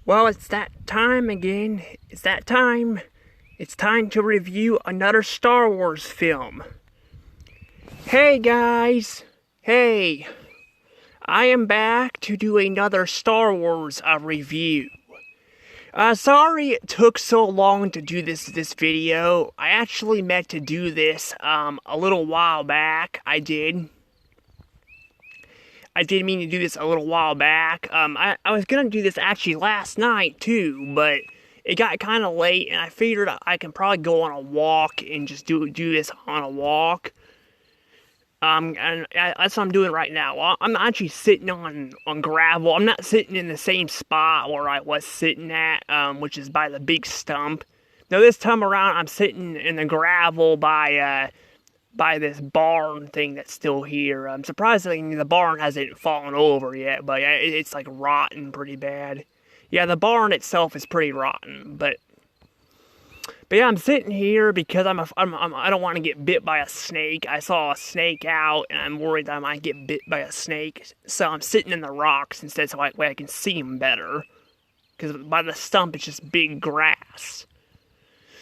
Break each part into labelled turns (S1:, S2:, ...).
S1: Well, it's that time again. It's that time. It's time to review another Star Wars film. Hey guys! Hey! I am back to do another Star Wars review. Sorry it took so long to do this video. I actually meant to do this a little while back. I did mean to do this a little while back. I was gonna do this actually last night too, but it got kind of late, and I figured I can probably go on a walk and just do this on a walk. And that's what I'm doing right now. Well, I'm actually sitting on gravel. I'm not sitting in the same spot where I was sitting at, which is by the big stump. Now this time around, I'm sitting in the gravel by this barn thing that's still here. Surprisingly, the barn hasn't fallen over yet, but it's like rotten pretty bad. Yeah, the barn itself is pretty rotten, but yeah, I'm sitting here because I don't want to get bit by a snake. I saw a snake out, and I'm worried that I might get bit by a snake. So I'm sitting in the rocks instead, so that way I can see them better. Because by the stump, it's just big grass.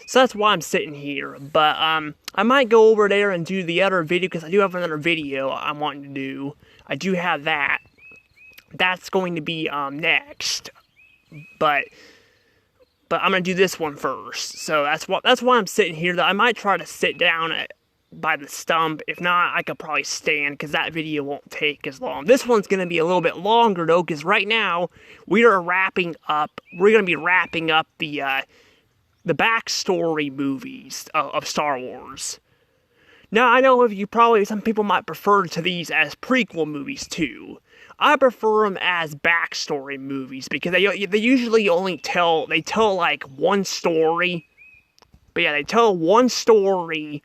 S1: So that's why I'm sitting here. But I might go over there and do the other video, because I do have another video I'm wanting to do. I do have that. That's going to be next. But I'm gonna do this one first. So that's why I'm sitting here. I might try to sit down by the stump. If not, I could probably stand, because that video won't take as long. This one's gonna be a little bit longer though, because right now we're gonna be wrapping up the backstory movies of Star Wars. Now I know some people might refer to these as prequel movies too. I prefer them as backstory movies, because they usually only tell like one story. But yeah, they tell one story.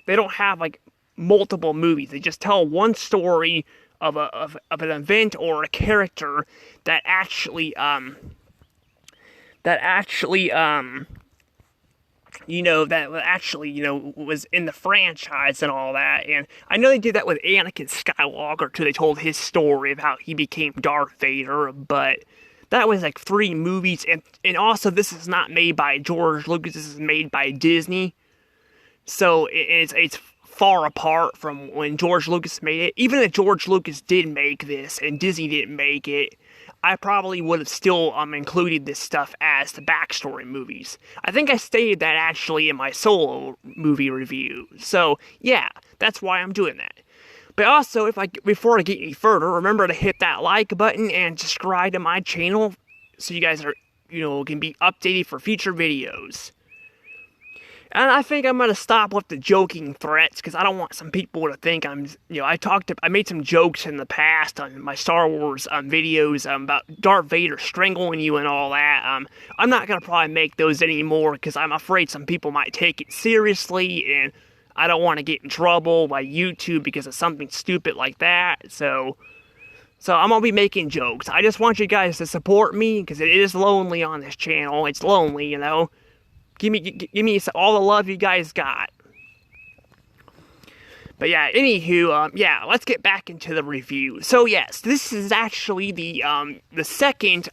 S1: They don't have like multiple movies. They just tell one story of an event or a character that actually was in the franchise and all that. And I know they did that with Anakin Skywalker too. They told his story of how he became Darth Vader, but that was like 3 movies. And also, this is not made by George Lucas. This is made by Disney. So it's far apart from when George Lucas made it. Even if George Lucas did make this and Disney didn't make it, I probably would have still included this stuff as the backstory movies. I think I stated that actually in my solo movie review. So yeah, that's why I'm doing that. But also, before I get any further, remember to hit that like button and subscribe to my channel so you guys can be updated for future videos. And I think I'm gonna stop with the joking threats, because I don't want some people to think I made some jokes in the past on my Star Wars videos about Darth Vader strangling you and all that. I'm not gonna probably make those anymore, because I'm afraid some people might take it seriously, and I don't want to get in trouble by YouTube because of something stupid like that. So I'm gonna be making jokes. I just want you guys to support me, because it is lonely on this channel. It's lonely, Give me all the love you guys got. But yeah, anywho, let's get back into the review. So yes, this is actually the second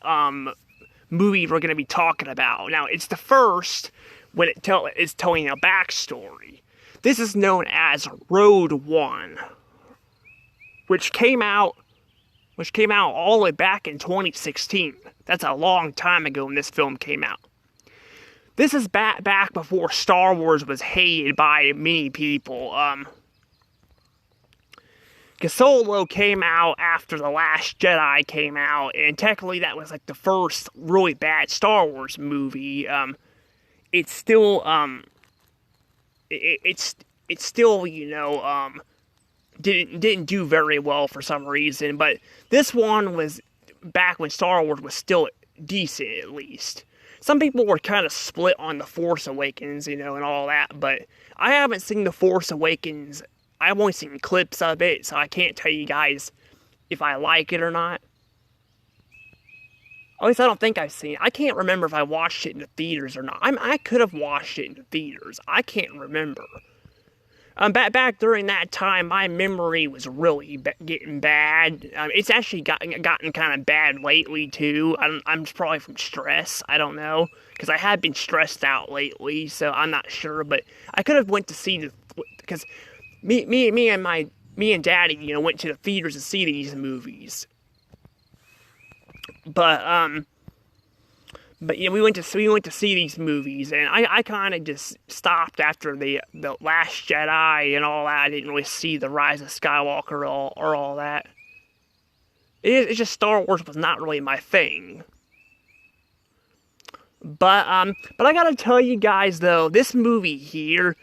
S1: movie we're gonna be talking about. Now, it's the first when it's telling a backstory. This is known as Rogue One, which came out all the way back in 2016. That's a long time ago when this film came out. This is back before Star Wars was hated by many people. Because Solo came out after The Last Jedi came out, and technically that was like the first really bad Star Wars movie. It's still, didn't do very well for some reason, but this one was back when Star Wars was still decent, at least. Some people were kind of split on The Force Awakens, and all that, but I haven't seen The Force Awakens. I've only seen clips of it, so I can't tell you guys if I like it or not. At least I don't think I've seen it. I can't remember if I watched it in the theaters or not. I could have watched it in the theaters. I can't remember. Back during that time, my memory was really getting bad. It's actually gotten kind of bad lately too. I'm just probably from stress. I don't know, because I have been stressed out lately, so I'm not sure. But I could have went to see because me and Daddy, went to the theaters to see these movies. But yeah, we went to see these movies, and I kind of just stopped after the Last Jedi and all that. I didn't really see the Rise of Skywalker or all that. It's just Star Wars was not really my thing. But I gotta tell you guys though, this movie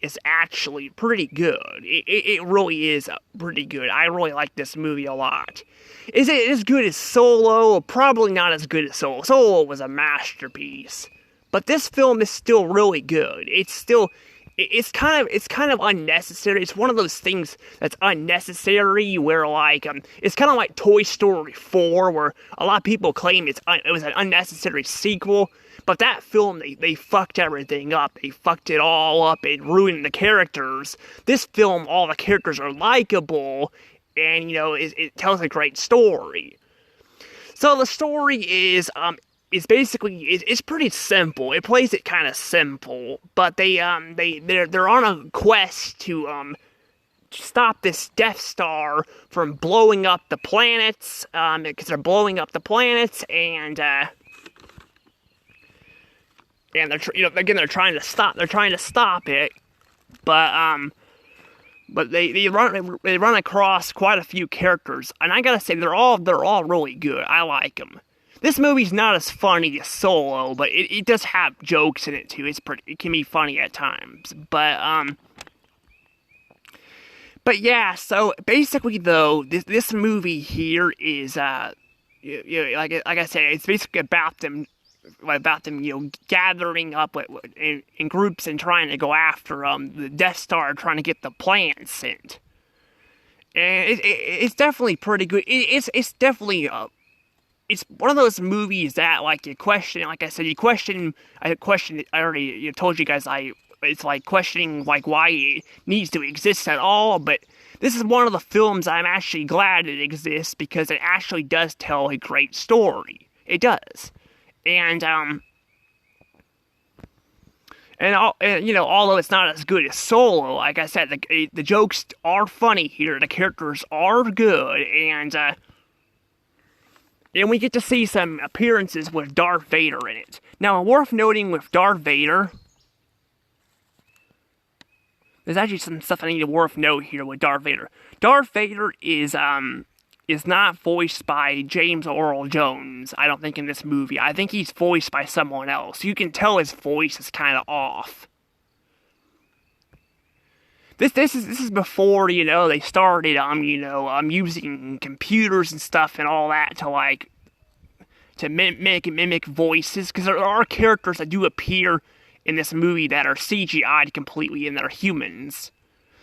S1: is actually pretty good. It really is pretty good. I really like this movie a lot. Is it as good as Solo? Probably not as good as Solo. Solo was a masterpiece. But this film is still really good. It's kind of unnecessary. It's one of those things that's unnecessary where it's kind of like Toy Story 4 where a lot of people claim it was an unnecessary sequel. But that film, they fucked everything up. They fucked it all up and ruined the characters. This film, all the characters are likable, and it tells a great story. So the story is basically it's pretty simple. It plays it kind of simple, but they're on a quest to stop this Death Star from blowing up the planets, because they're blowing up the planets, and they're trying to stop it, but they run across quite a few characters, and I gotta say they're all really good. I like them. This movie's not as funny as Solo, but it does have jokes in it too. It can be funny at times, but yeah. So basically, though, this movie here is like I said, it's basically about them, gathering up in groups and trying to go after the Death Star, trying to get the plan sent. And it's definitely pretty good. It's definitely it's one of those movies that you question. Like I said, I already told you guys it's like questioning why it needs to exist at all. But this is one of the films I'm actually glad it exists because it actually does tell a great story. It does. And although it's not as good as Solo, like I said, the jokes are funny here, the characters are good, and we get to see some appearances with Darth Vader in it. Now, worth noting with Darth Vader, there's actually some stuff I need to worth note here with Darth Vader. Darth Vader is not voiced by James Earl Jones, I don't think, in this movie. I think he's voiced by someone else. You can tell his voice is kind of off. This is before, they started, using computers and stuff and all that to mimic voices, because there are characters that do appear in this movie that are CGI'd completely, and they're humans.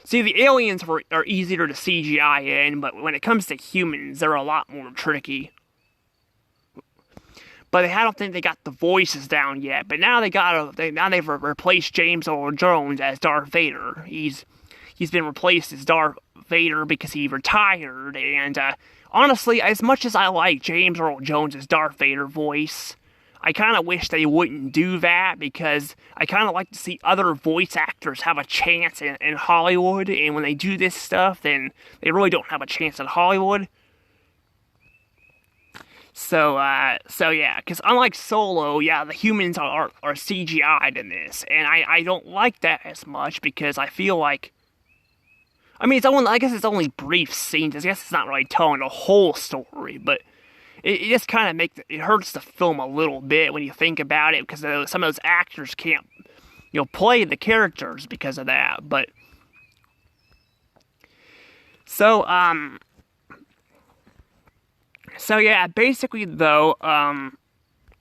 S1: See, the aliens are easier to CGI in, but when it comes to humans, they're a lot more tricky. But I don't think they got the voices down yet. But now they've replaced James Earl Jones as Darth Vader. He's been replaced as Darth Vader because he retired. And honestly, as much as I like James Earl Jones' Darth Vader voice, I kind of wish they wouldn't do that, because I kind of like to see other voice actors have a chance in Hollywood, and when they do this stuff, then they really don't have a chance in Hollywood. So yeah, because unlike Solo, yeah, the humans are CGI'd in this, and I don't like that as much, because I feel like, I guess it's only brief scenes. I guess it's not really telling the whole story, but it just kind of it hurts the film a little bit when you think about it, because some of those actors can't, play the characters because of that. But so yeah, basically though,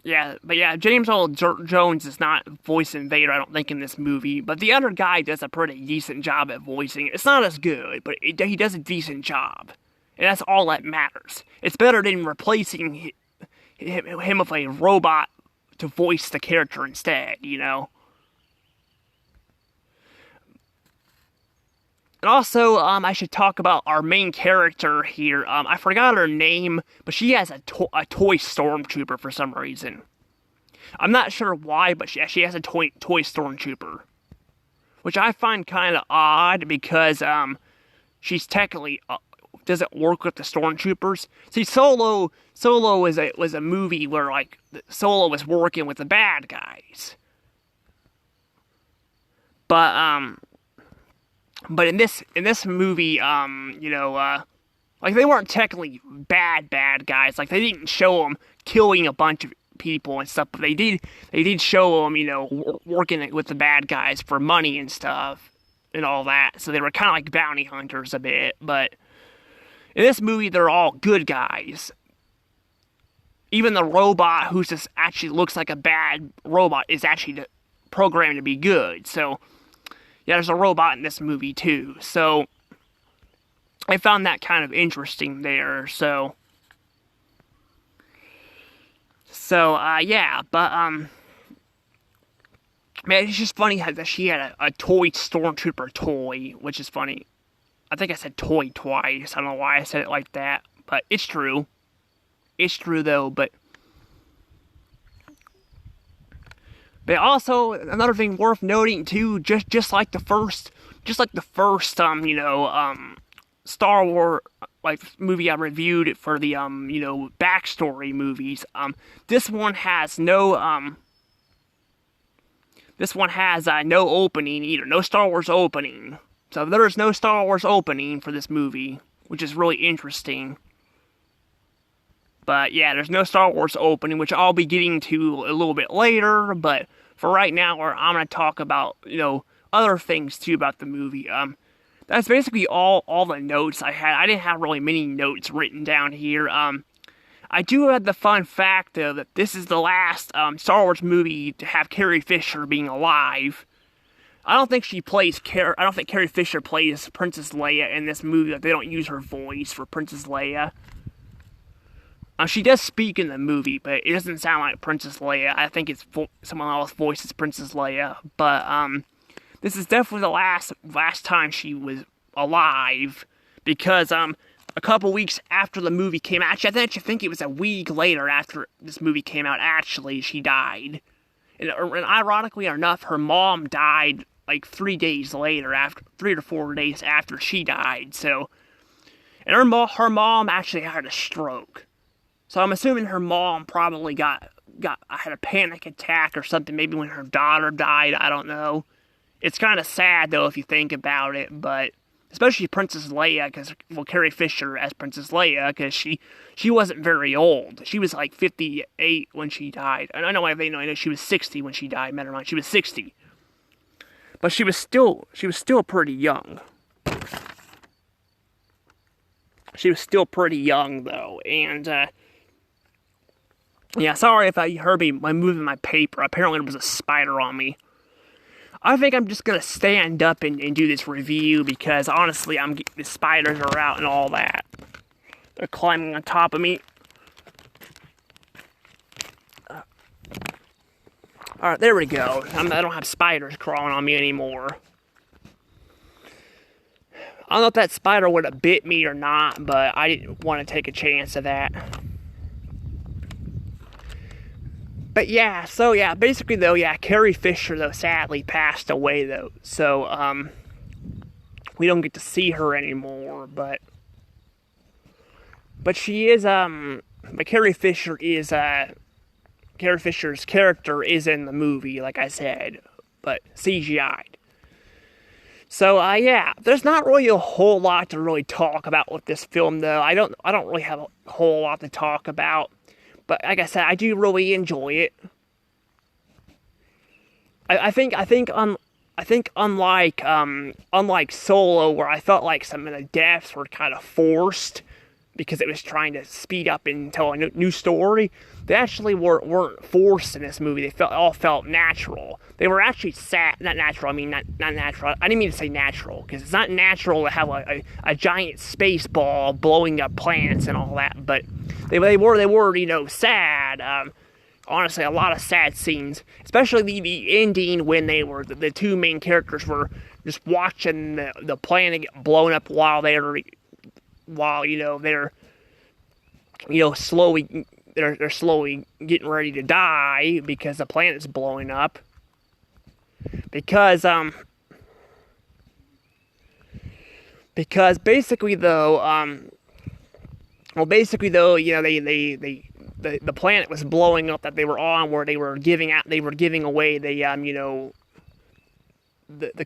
S1: James Earl Jones is not voicing Vader, I don't think, in this movie, but the other guy does a pretty decent job at voicing it. It's not as good, but he does a decent job. And that's all that matters. It's better than replacing him with a robot to voice the character instead, And also, I should talk about our main character here. I forgot her name, but she has a toy stormtrooper for some reason. I'm not sure why, but she has a toy stormtrooper, which I find kind of odd because she's technically doesn't work with the stormtroopers. See, Solo was a movie where like Solo was working with the bad guys, but in this movie, like they weren't technically bad guys. Like they didn't show them killing a bunch of people and stuff, but they did show them, working with the bad guys for money and stuff and all that. So they were kind of like bounty hunters a bit, but in this movie they're all good guys. Even the robot, who just actually looks like a bad robot, is actually programmed to be good. So yeah, there's a robot in this movie too. So I found that kind of interesting there. So yeah, but man, it's just funny that she had a toy stormtrooper toy, which is funny. I think I said toy twice. I don't know why I said it like that, but it's true. It's true though, but also another thing worth noting too, just like the first Star Wars movie I reviewed for the backstory movies. This one has no no opening either, no Star Wars opening. So there is no Star Wars opening for this movie, which is really interesting. But yeah, there's no Star Wars opening, which I'll be getting to a little bit later. But for right now, I'm going to talk about, other things too about the movie. That's basically all the notes I had. I didn't have really many notes written down here. I do have the fun fact, though, that this is the last Star Wars movie to have Carrie Fisher being alive. I don't think Carrie Fisher plays Princess Leia in this movie. Like, they don't use her voice for Princess Leia. She does speak in the movie, but it doesn't sound like Princess Leia. I think it's someone else voices Princess Leia. But this is definitely the last time she was alive, because a couple weeks after the movie came out, actually I think it was a week later after this movie came out, actually, she died. And ironically enough, her mom died like 3 days later, 3 or 4 days after she died. So, and her mom actually had a stroke. So I'm assuming her mom probably had a panic attack or something, maybe when her daughter died, I don't know. It's kind of sad, though, if you think about it, but especially Princess Leia, Carrie Fisher as Princess Leia, because she wasn't very old. She was like 58 when she died. I know she was 60 when she died, never mind, she was 60. But she was still pretty young. She was still pretty young, though, and yeah, sorry if you heard me moving my paper. Apparently there was a spider on me. I think I'm just going to stand up and do this review, because honestly, the spiders are out and all that. They're climbing on top of me. Alright, there we go. I don't have spiders crawling on me anymore. I don't know if that spider would have bit me or not, but I didn't want to take a chance of that. But yeah, so yeah, basically though, yeah, Carrie Fisher though sadly passed away though. So we don't get to see her anymore, but she is but Carrie Fisher's character is in the movie, like I said, but CGI'd. So yeah, there's not really a whole lot to really talk about with this film though. I don't really have a whole lot to talk about. But like I said, I do really enjoy it. I think unlike Solo, where I felt like some of the deaths were kind of forced because it was trying to speed up and tell a new story, they actually weren't forced in this movie. They all felt natural. They were actually sad. Not natural. I mean, not natural. I didn't mean to say natural, because it's not natural to have a giant space ball blowing up planets and all that. But they were sad. Honestly, a lot of sad scenes, especially the ending when the two main characters were just watching the planet get blown up while they're slowly they're slowly getting ready to die because the planet's blowing up. Because basically though, the planet was blowing up that they were on, where they were giving away the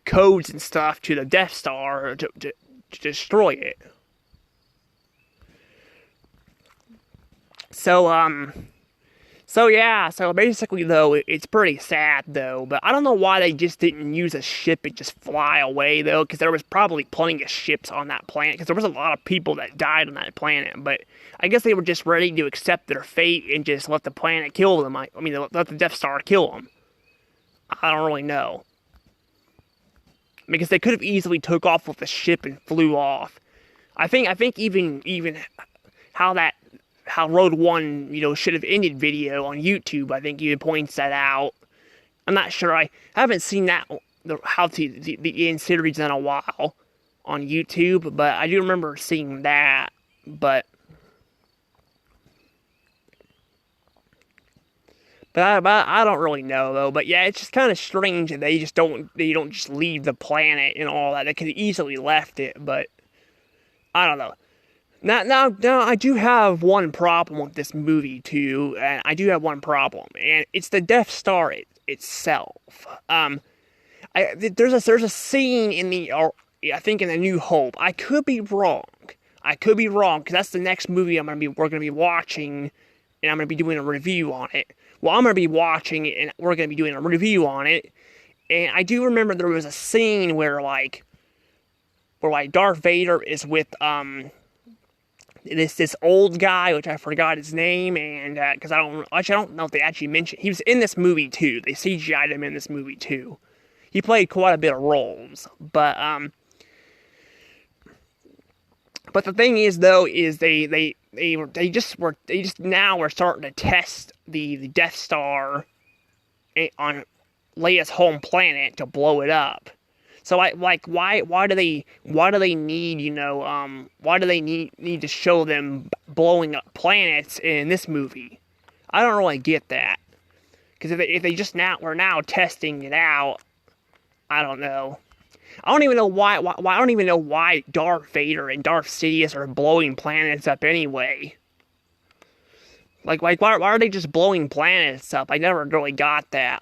S1: codes and stuff to the Death Star to destroy it. So basically though, it's pretty sad though, but I don't know why they just didn't use a ship and just fly away though, because there was probably plenty of ships on that planet, because there was a lot of people that died on that planet, but I guess they were just ready to accept their fate and just let the planet kill them. Let the Death Star kill them. I don't really know. Because they could have easily took off with the ship and flew off. I think even how Road One, should have ended video on YouTube. I think you points that out. I'm not sure. I haven't seen the end series in a while on YouTube, but I do remember seeing that. But I don't really know though. But yeah, it's just kind of strange that they don't just leave the planet and all that. They could have easily left it, but I don't know. Now, I do have one problem with this movie too, and I do have one problem, and it's the Death Star itself. There's a scene in I think in The New Hope. I could be wrong, because that's the next movie we're gonna be watching, and I'm gonna be doing a review on it. Well, I'm gonna be watching it, and we're gonna be doing a review on it. And I do remember there was a scene where Darth Vader is with this old guy, which I forgot his name, and because I don't know if they actually mentioned, he was in this movie too. They CGI'd him in this movie too. He played quite a bit of roles, but the thing is though, is they just now were starting to test the Death Star on Leia's home planet to blow it up. So why do they need to show them blowing up planets in this movie? I don't really get that. Because we're now testing it out, I don't know. I don't even know why Darth Vader and Darth Sidious are blowing planets up anyway. Why are they just blowing planets up? I never really got that.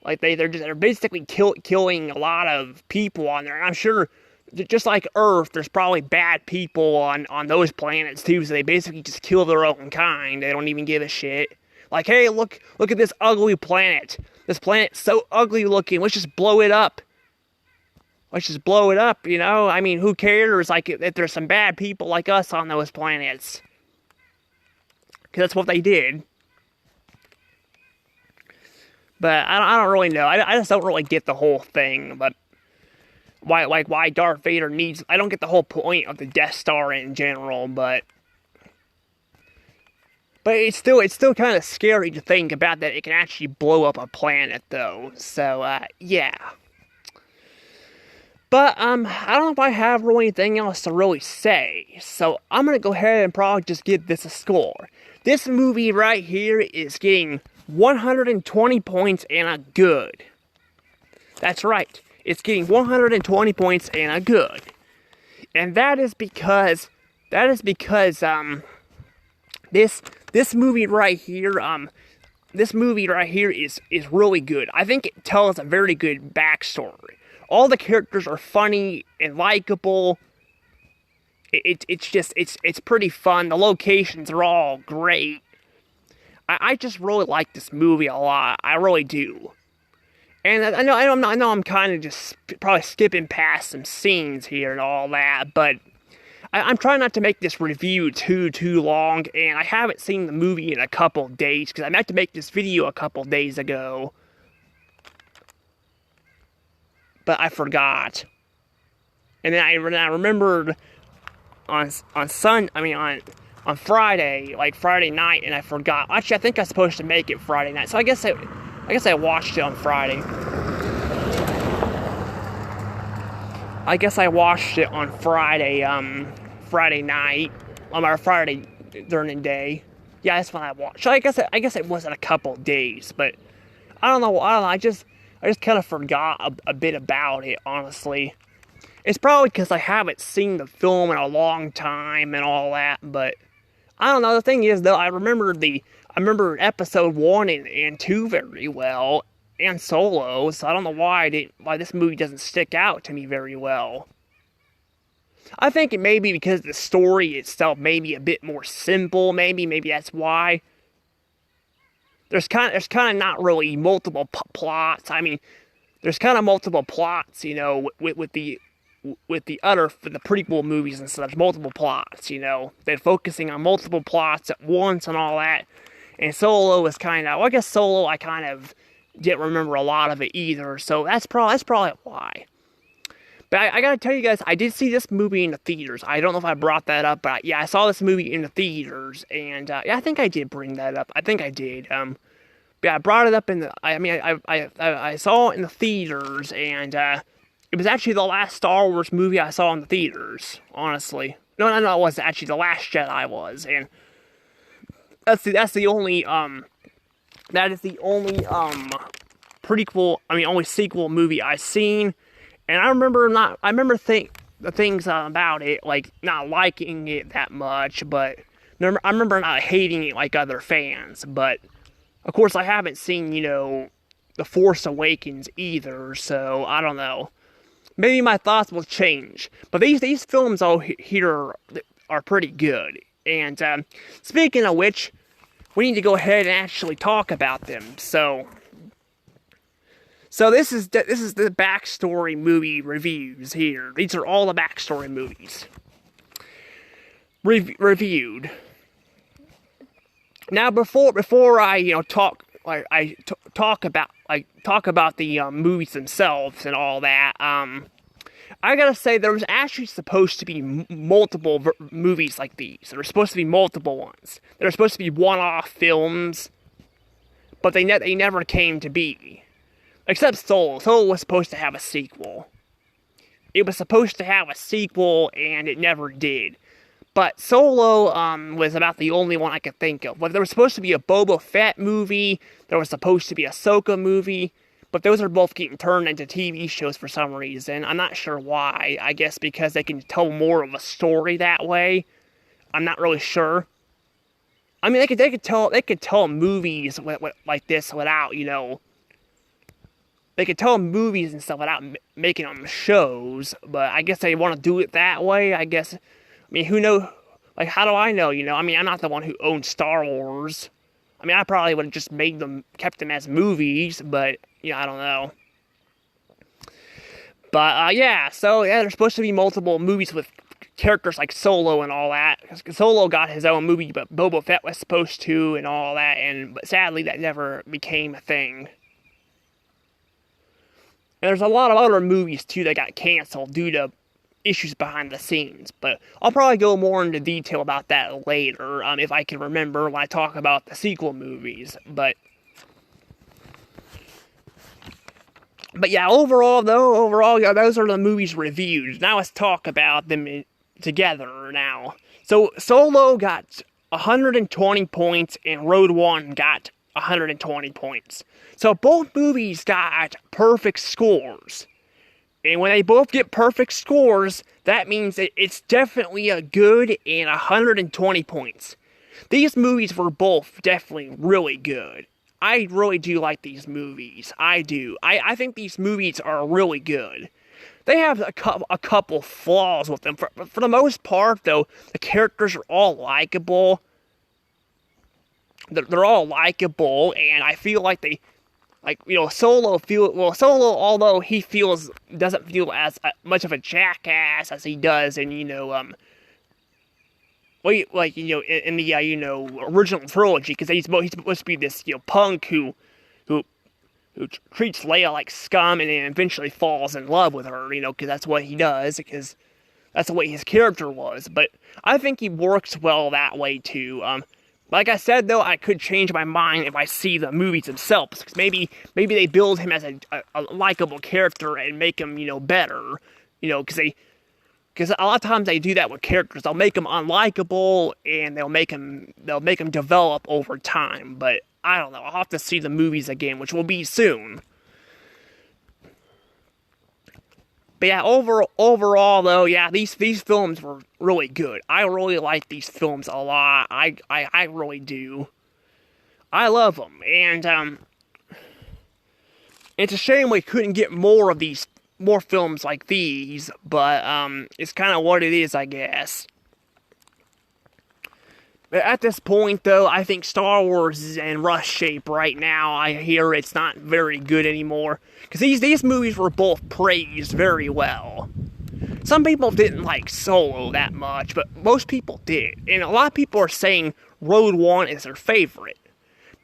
S1: They're basically killing a lot of people on there. And I'm sure, just like Earth, there's probably bad people on those planets too. So they basically just kill their own kind. They don't even give a shit. Like, hey, look at this ugly planet. This planet's so ugly looking. Let's just blow it up. I mean, who cares? If there's some bad people like us on those planets. Because that's what they did. But I don't really know. I just don't really get the whole thing. But why Darth Vader needs... I don't get the whole point of the Death Star in general, but it's still kind of scary to think about that it can actually blow up a planet, though. So, yeah. But, I don't know if I have really anything else to really say. So, I'm going to go ahead and probably just give this a score. This movie right here is getting 120 points and a good. That's right. It's getting 120 points and a good. And that is because this movie right here is really good. I think it tells a very good backstory. All the characters are funny and likable. It's pretty fun. The locations are all great. I just really like this movie a lot. I really do. And I know I'm kind of just probably skipping past some scenes here and all that, but I'm trying not to make this review too long, and I haven't seen the movie in a couple days, because I meant to make this video a couple days ago, but I forgot. And then I remembered on Friday, Friday night, and I forgot. Actually, I think I was supposed to make it Friday night, so I guess I watched it on Friday. I guess I watched it on Friday, Friday night, or Friday during the day. Yeah, that's when I watched. So I guess it wasn't a couple days, but I don't know. I just kind of forgot a bit about it, honestly. It's probably because I haven't seen the film in a long time and all that, but I don't know. The thing is, though, I remember episode 1 and 2 very well, and Solo, so I don't know why this movie doesn't stick out to me very well. I think it may be because the story itself may be a bit more simple, maybe that's why. There's kind of not really multiple plots. I mean, there's kind of multiple plots, with the prequel movies and stuff. Multiple plots, they're focusing on multiple plots at once and all that. And Solo is kind of, well, I guess Solo, I kind of didn't remember a lot of it either. So that's probably why. But I gotta tell you guys, I did see this movie in the theaters. I don't know if I brought that up, but yeah, I saw this movie in the theaters, and yeah, I think I did bring that up. I think I did. Yeah, I brought it up I saw it in the theaters, and it was actually the last Star Wars movie I saw in the theaters. Honestly, no, it wasn't actually. The Last Jedi was, and that is the only prequel. Only sequel movie I've seen. And I remember the things about it, like not liking it that much, but I remember not hating it like other fans. But of course, I haven't seen The Force Awakens either, so I don't know. Maybe my thoughts will change. But these films here are pretty good. And speaking of which, we need to go ahead and actually talk about them. So this is the backstory movie reviews here. These are all the backstory movies reviewed. Now before I talk about the movies themselves and all that, I gotta say there was actually supposed to be multiple movies like these. There were supposed to be multiple ones. There were supposed to be one-off films, but they never came to be. Except Solo. Solo was supposed to have a sequel. It was supposed to have a sequel, and it never did. But Solo was about the only one I could think of. Well, there was supposed to be a Boba Fett movie. There was supposed to be a Ahsoka movie. But those are both getting turned into TV shows for some reason. I'm not sure why. I guess because they can tell more of a story that way. I'm not really sure. I mean, they could tell movies like this without, they could tell movies and stuff without making them shows, but I guess they want to do it that way, I guess. I mean, who knows? Like, how do I know, I mean, I'm not the one who owns Star Wars. I mean, I probably would have just kept them as movies, but, I don't know. But, yeah, so, yeah, there's supposed to be multiple movies with characters like Solo and all that. Solo got his own movie, but Boba Fett was supposed to and all that, but sadly that never became a thing. And there's a lot of other movies, too, that got canceled due to issues behind the scenes. But I'll probably go more into detail about that later, if I can remember when I talk about the sequel movies. But yeah, overall, yeah, those are the movies reviewed. Now let's talk about them together now. So Solo got 120 points, and Rogue One got 120 points. So both movies got perfect scores. And when they both get perfect scores, that means that it's definitely a good and 120 points. These movies were both definitely really good. I really do like these movies. I do. I think these movies are really good. They have a couple flaws with them. For the most part, though, the characters are all likable. They're all likable, and I feel like Solo, although he doesn't feel as much of a jackass as he does in, in the, original trilogy, because he's supposed to be this, punk who treats Leia like scum and then eventually falls in love with her, because that's what he does, because that's the way his character was. But I think he works well that way, too. Like I said, though, I could change my mind if I see the movies themselves. Because maybe they build him as a likable character and make him, better. because a lot of times they do that with characters. They'll make them unlikable, and they'll make them develop over time. But I don't know. I'll have to see the movies again, which will be soon. But yeah, overall though, yeah, these films were really good. I really like these films a lot. I really do. I love them, and it's a shame we couldn't get more films like these. But it's kind of what it is, I guess. But at this point, though, I think Star Wars is in rough shape right now. I hear it's not very good anymore. Because these movies were both praised very well. Some people didn't like Solo that much, but most people did. And a lot of people are saying Rogue One is their favorite.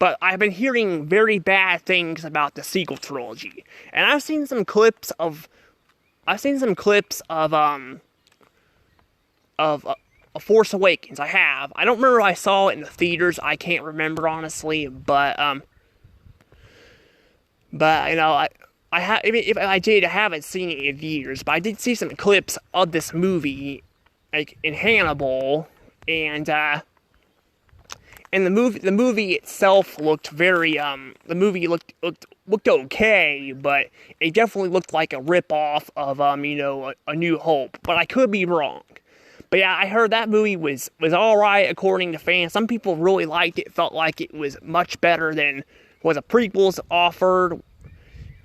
S1: But I've been hearing very bad things about the sequel trilogy. And I've seen some clips of Force Awakens. I don't remember if I saw it in the theaters. I can't remember, honestly, but you know, if I did, I haven't seen it in years, but I did see some clips of this movie, like, in Hannibal, and the movie itself looked looked okay, but it definitely looked like a ripoff of, A New Hope, but I could be wrong. But yeah, I heard that movie was alright according to fans. Some people really liked it, felt like it was much better than what the prequels offered.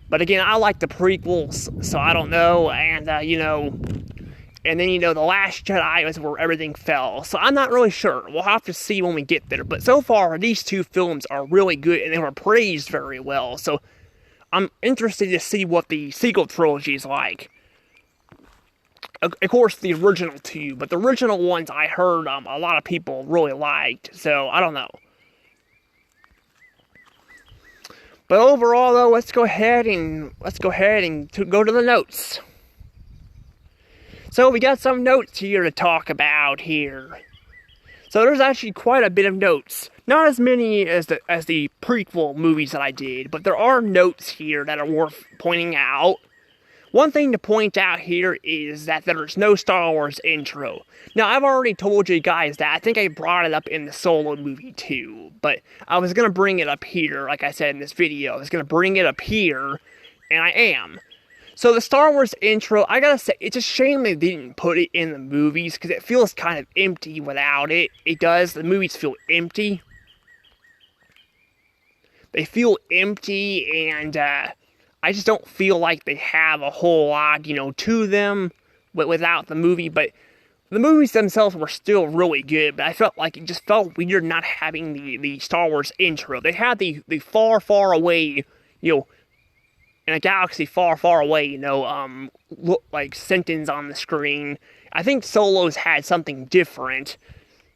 S1: But again, I like the prequels, so I don't know. And, and then, The Last Jedi is where everything fell. So I'm not really sure. We'll have to see when we get there. But so far, these two films are really good, and they were praised very well. So I'm interested to see what the sequel trilogy is like. Of course, the original two, but the original ones I heard a lot of people really liked, so I don't know. But overall, though, let's go ahead and go to the notes. So we got some notes here to talk about here. So there's actually quite a bit of notes. Not as many as the prequel movies that I did, but there are notes here that are worth pointing out. One thing to point out here is that there's no Star Wars intro. Now, I've already told you guys that. I think I brought it up in the Solo movie too, but I was going to bring it up here, like I said in this video. I was going to bring it up here, and I am. So the Star Wars intro, I gotta say, it's a shame they didn't put it in the movies, because it feels kind of empty without it. It does. The movies feel empty. They feel empty, and, I just don't feel like they have a whole lot, to them without the movie. But the movies themselves were still really good. But I felt like it just felt weird not having the Star Wars intro. They had the far, far away, in a galaxy far, far away, like sentence on the screen. I think Solo's had something different.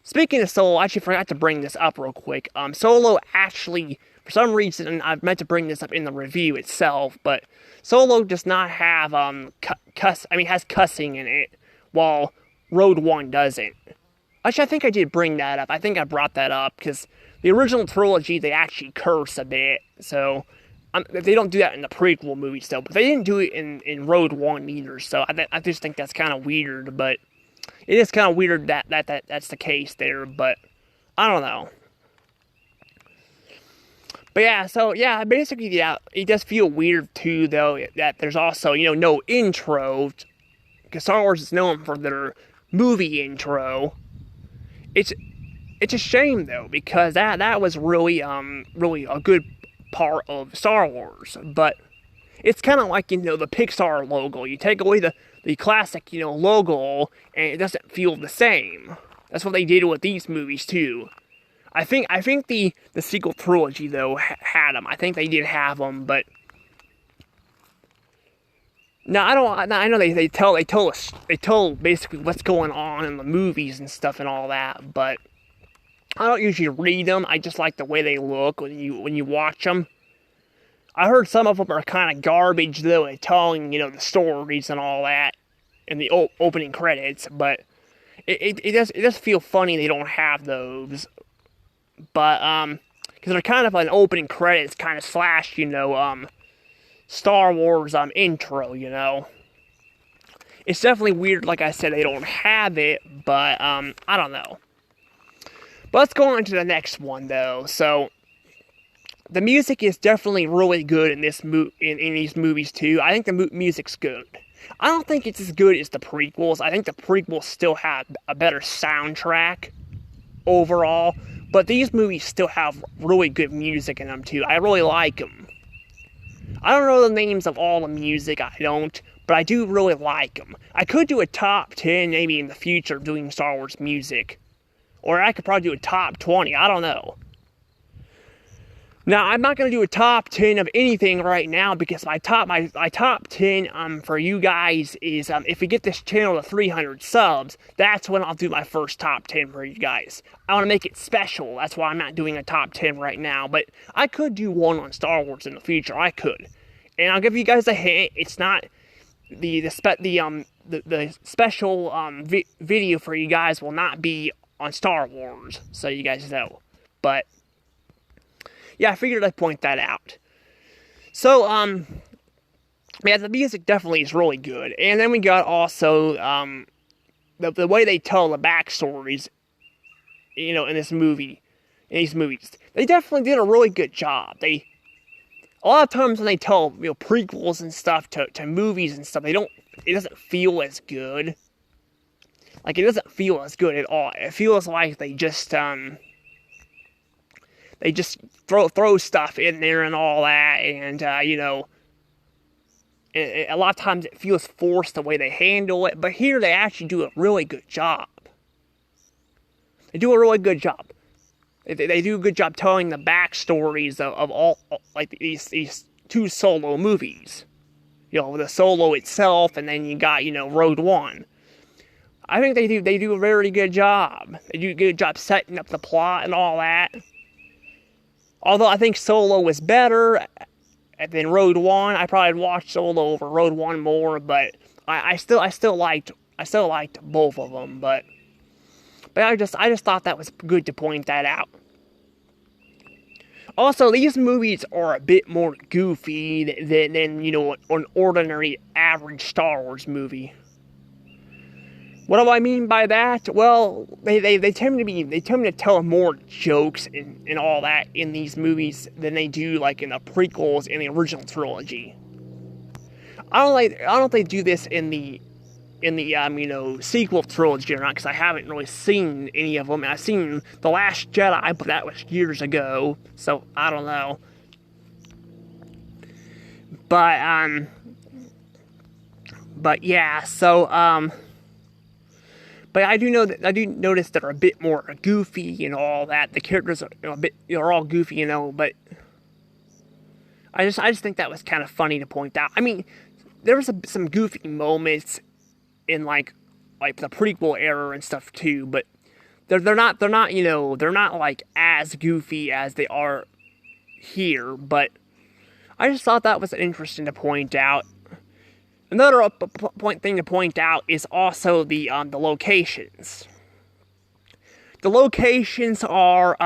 S1: Speaking of Solo, I actually forgot to bring this up real quick. Solo actually, for some reason, I've meant to bring this up in the review itself, but Solo does not have, has cussing in it, while Rogue One doesn't. Actually, I think I did bring that up. I think I brought that up, because the original trilogy, they actually curse a bit, so they don't do that in the prequel movies, though, but they didn't do it in Rogue One either, so I just think that's kind of weird, but it is kind of weird that's the case there, but I don't know. But yeah, so yeah, basically, yeah, it does feel weird too, though, that there's also, no intro, because Star Wars is known for their movie intro. It's a shame, though, because that was really a good part of Star Wars, but it's kind of like, the Pixar logo. You take away the classic, logo, and it doesn't feel the same. That's what they did with these movies, too. I think the sequel trilogy, though, had them. I think they did have them, but no, I know they tell basically what's going on in the movies and stuff and all that, but I don't usually read them. I just like the way they look when you watch them. I heard some of them are kind of garbage, though, at telling, the stories and all that in the opening credits, but it does feel funny they don't have those. But, because they're kind of an opening credits kind of slash, Star Wars, intro, It's definitely weird, like I said, they don't have it, but I don't know. But let's go on to the next one, though. So, the music is definitely really good in these movies, too. I think the music's good. I don't think it's as good as the prequels. I think the prequels still have a better soundtrack overall, but these movies still have really good music in them, too. I really like them. I don't know the names of all the music, I don't, but I do really like them. I could do a top 10 maybe in the future doing Star Wars music. Or I could probably do a top 20, I don't know. Now, I'm not going to do a top 10 of anything right now because my top 10 for you guys is if we get this channel to 300 subs, that's when I'll do my first top 10 for you guys. I want to make it special, that's why I'm not doing a top 10 right now, but I could do one on Star Wars in the future, I could. And I'll give you guys a hint, it's not the special video for you guys will not be on Star Wars, so you guys know. But yeah, I figured I'd point that out. So, yeah, the music definitely is really good. And then we got also, the way they tell the backstories, in these movies. They definitely did a really good job. A lot of times when they tell, prequels and stuff to movies and stuff, it doesn't feel as good. Like, it doesn't feel as good at all. It feels like they just throw stuff in there and all that, and, a lot of times it feels forced the way they handle it, but here they actually do a really good job. They do a really good job. They do a good job telling the backstories of all, like, these two Solo movies. The Solo itself, and then you got, Rogue One. I think they do a very good job. They do a good job setting up the plot and all that. Although I think Solo was better than Rogue One. I probably watched Solo over Rogue One more, but I still liked both of them. But I just thought that was good to point that out. Also, these movies are a bit more goofy than an ordinary average Star Wars movie. What do I mean by that? Well, they tend to tell more jokes and all that in these movies than they do like in the prequels in the original trilogy. I don't know if they do this in the sequel trilogy or not, because I haven't really seen any of them. I've seen The Last Jedi, but that was years ago, so I don't know. But yeah, so but I do notice that they're a bit more goofy and all that. The characters are all goofy, but I just think that was kind of funny to point out. I mean, there was some goofy moments in like the prequel era and stuff too, but they're not like as goofy as they are here. But I just thought that was interesting to point out. Another thing to point out is also the locations. The locations are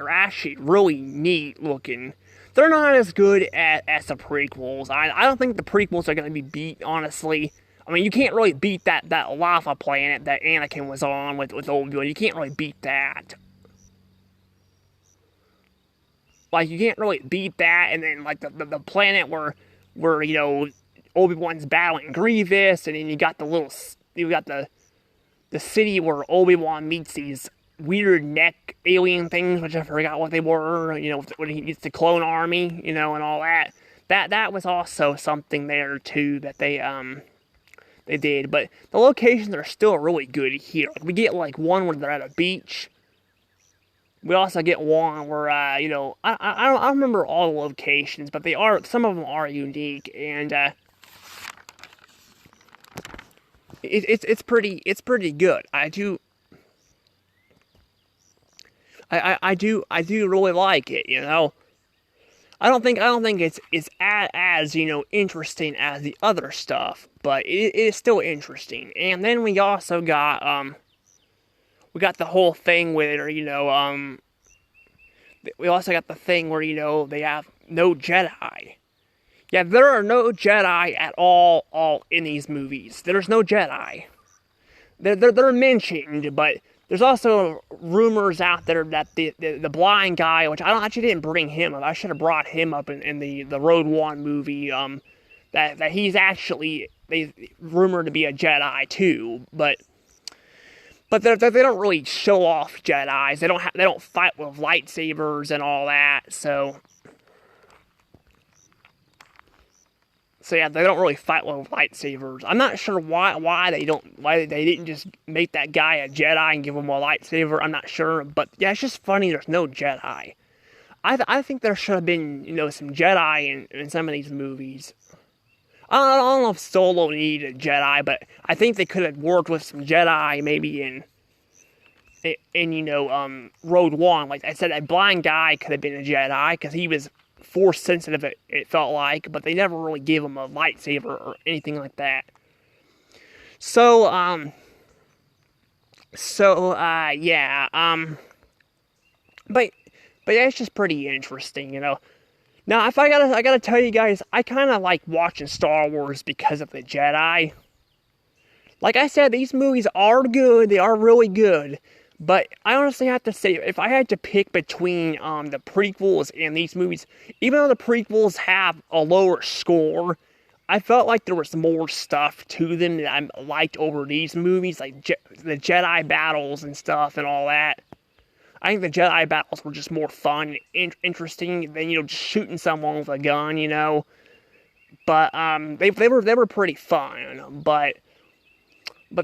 S1: actually really neat looking. They're not as good as the prequels. I don't think the prequels are going to be beat, honestly. I mean, you can't really beat that lava planet that Anakin was on with Obi-Wan. You can't really beat that. Like, you can't really beat that, and then, like, the planet where Obi-Wan's battling Grievous, and then you got the city where Obi-Wan meets these weird neck alien things, which I forgot what they were, when he gets the clone army, and all that. That was also something there, too, that they did. But the locations are still really good here. Like, we get, like, one where they're at a beach. We also get one where, I don't remember all the locations, but some of them are unique, and, it's pretty good. I do really like it, I don't think it's as interesting as the other stuff, but it is still interesting. And then we also got, we got the whole thing where, we also got the thing where, they have no Jedi. Yeah, there are no Jedi at all in these movies. There's no Jedi. They're mentioned, but there's also rumors out there that the blind guy, which I actually didn't bring him up. I should have brought him up in the Rogue One movie. That he's actually they rumored to be a Jedi too, but they don't really show off Jedis. They don't fight with lightsabers and all that. So yeah, they don't really fight with lightsabers. I'm not sure why they didn't just make that guy a Jedi and give him a lightsaber. I'm not sure, but yeah, it's just funny. There's no Jedi. I think there should have been some Jedi in some of these movies. I don't know if Solo needed a Jedi, but I think they could have worked with some Jedi maybe in Rogue One. Like I said, that blind guy could have been a Jedi because he was force sensitive, it felt like, but they never really gave him a lightsaber or anything like that. So yeah, but yeah, it's just pretty interesting, Now, if I gotta tell you guys, I kind of like watching Star Wars because of the Jedi. Like I said, these movies are good, they are really good. But I honestly have to say, if I had to pick between the prequels and these movies, even though the prequels have a lower score, I felt like there was more stuff to them that I liked over these movies, like the Jedi battles and stuff and all that. I think the Jedi battles were just more fun and interesting than just shooting someone with a gun, But they were pretty fun, But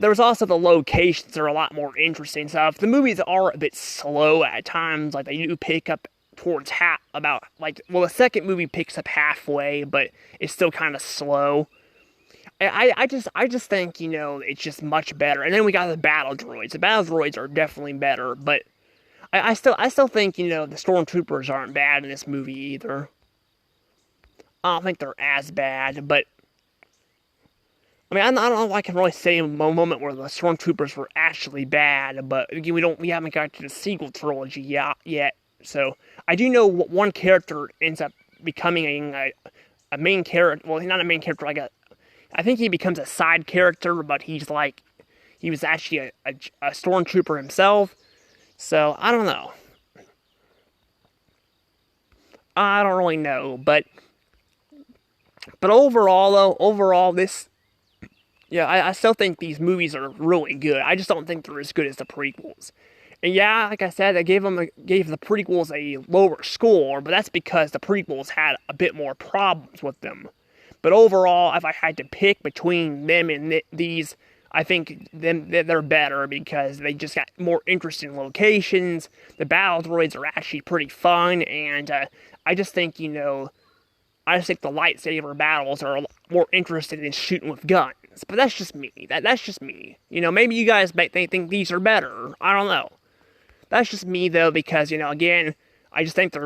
S1: there was also the locations that are a lot more interesting stuff. The movies are a bit slow at times, like they do pick up towards the second movie picks up halfway, but it's still kind of slow. I just think, it's just much better. And then we got the battle droids. The battle droids are definitely better, but I still think, the stormtroopers aren't bad in this movie either. I don't think they're as bad, but I mean, I don't know if I can really say a moment where the stormtroopers were actually bad, but again, we haven't got to the sequel trilogy yet. So I do know one character ends up becoming a main character. Well, he's not a main character. I think he becomes a side character, but he was actually a stormtrooper himself. So I don't know. I don't really know, but overall this. Yeah, I still think these movies are really good. I just don't think they're as good as the prequels. And yeah, like I said, I gave the prequels a lower score, but that's because the prequels had a bit more problems with them. But overall, if I had to pick between them and these, I think they're better because they just got more interesting locations. The battle droids are actually pretty fun, and I just think the lightsaber battles are a lot more interesting than shooting with guns. But that's just me. That's just me. Maybe you guys think these are better. I don't know. That's just me, though, because, again, I just think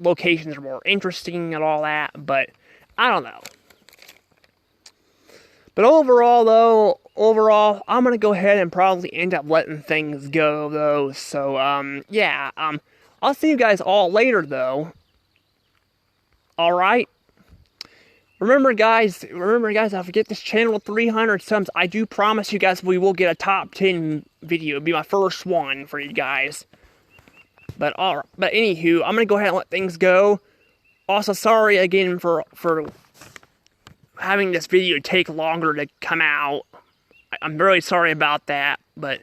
S1: locations are more interesting and all that, but I don't know. But overall, I'm going to go ahead and probably end up letting things go, though. So, yeah, I'll see you guys all later, though. Alright? Remember guys, if I get this channel 300 subs, I do promise you guys we will get a top 10 video. It'll be my first one for you guys. But anywho, I'm gonna go ahead and let things go. Also, sorry again for having this video take longer to come out. I'm really sorry about that, but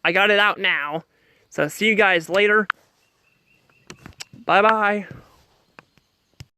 S1: I got it out now. So see you guys later. Bye bye.